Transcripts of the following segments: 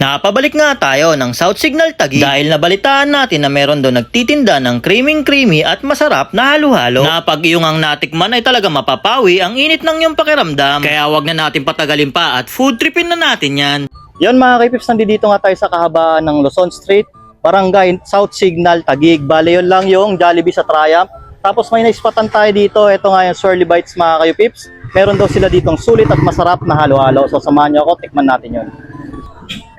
Napabalik nga tayo ng South Signal Taguig dahil nabalitaan natin na meron doon nagtitinda ng creamy at masarap na halo-halo na pag iyong ang natikman ay talaga mapapawi ang init ng iyong pakiramdam. Kaya wag na natin patagalin pa at food tripin na natin yan. Yon mga kipips, nandito nga tayo sa kahabaan ng Luzon Street, Barangay South Signal Taguig. Bale yun lang yung Jollibee sa Triumph. Tapos may naispatan tayo dito, ito nga yung Swirly Bites mga kipips. Meron daw sila ditong sulit at masarap na halo-halo. So samahan nyo ako, tikman natin yun.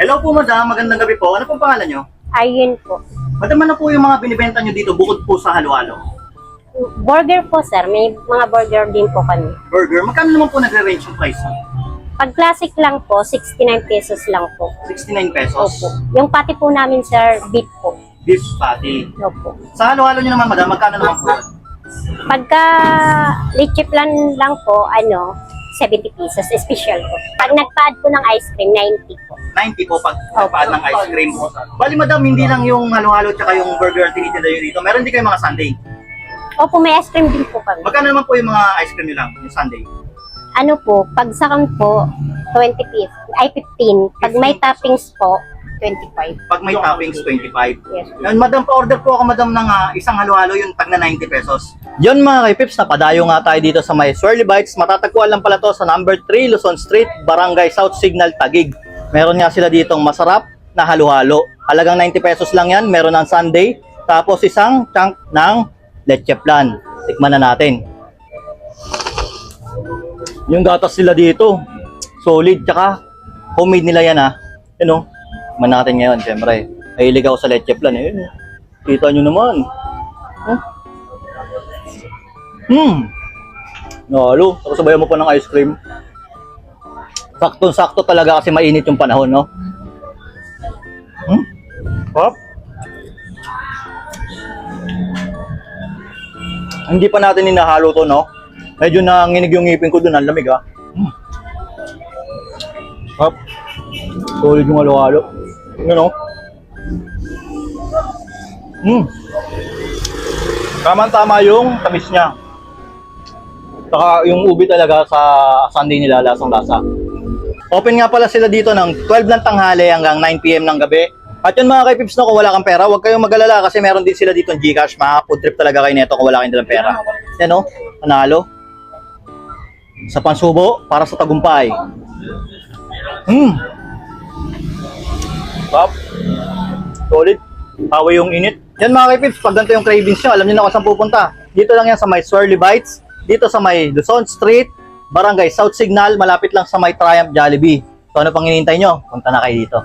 Hello po madam, magandang gabi po. Ano pong pangalan nyo? Ayun po. Madam, ano po yung mga binibenta nyo dito bukod po sa halo-halo? Burger po sir, may mga burger din po kami. Burger, magkano naman po nagre-range yung price? Pag classic lang po, 69 pesos lang po. 69 pesos. Opo. Yung patty po namin sir, beef po. Beef patty. Opo. Sa halo-halo nyo naman madam, magkano naman po? Pagka leche plan lang po, 70 pesos, special po. Pag nagpa-add po ng ice cream, 90 po. 90 po pag nagpaad ng ice cream. Bali madam, hindi lang yung halo-halo tsaka yung burger tinitinda nyo dito. Meron din kayo mga sundae. Opo, may ice cream din po kami. Magkano naman po yung mga ice cream nyo lang, yung sundae? Ano po, pag sakang po, 20 pesos, ay 15. Pag may toppings po, 25. Pag may toppings, 25. Yes. Yan, madam, pa-order po ako madam ng isang halo-halo yung tag na 90 pesos. Yon mga kaipips, napadayo nga tayo dito sa may Swirly Bites. Matatagpuan lang pala to sa number 3 Luzon Street, Barangay South Signal Taguig. Meron nga sila ditong masarap na halo-halo. Halagang 90 pesos lang yan, meron ng sundae, tapos isang chunk ng leche flan. Tikman na natin. Yung gatas sila dito, solid, tsaka homemade nila yan Tikman natin ngayon, syempre. Mahilig ako sa leche flan Kita nyo naman. Nalo, tapos sabayan mo pa ng ice cream. Sakto-sakto talaga kasi mainit yung panahon, no? Hop. Hindi pa natin inahalo to, no? Medyo nanginig yung ngipin ko dun, ang lamig, Hop. Solid yung halo-halo. Tama-tama yung tamis niya. Saka yung ubi talaga sa sundae nila, lasang-lasa. Open nga pala sila dito ng 12 ng tanghali hanggang 9 PM ng gabi. At yun mga kaipips, kung wala kang pera, huwag kayong mag-alala kasi meron din sila dito ng Gcash. Food trip talaga kayo nito kung wala kayong dalang pera. Yan panalo. Sa pansubo, para sa tagumpay. Pop. Solid. Hawi yung init. Yan mga kaipips, pag ganito yung cravings nyo, alam nyo na kung saan pupunta. Dito lang yan sa may Swirly Bites. Dito sa may Luzon Street, Barangay South Signal, malapit lang sa may Triumph Jollibee. So ano pang hinihintay nyo? Punta na kayo dito.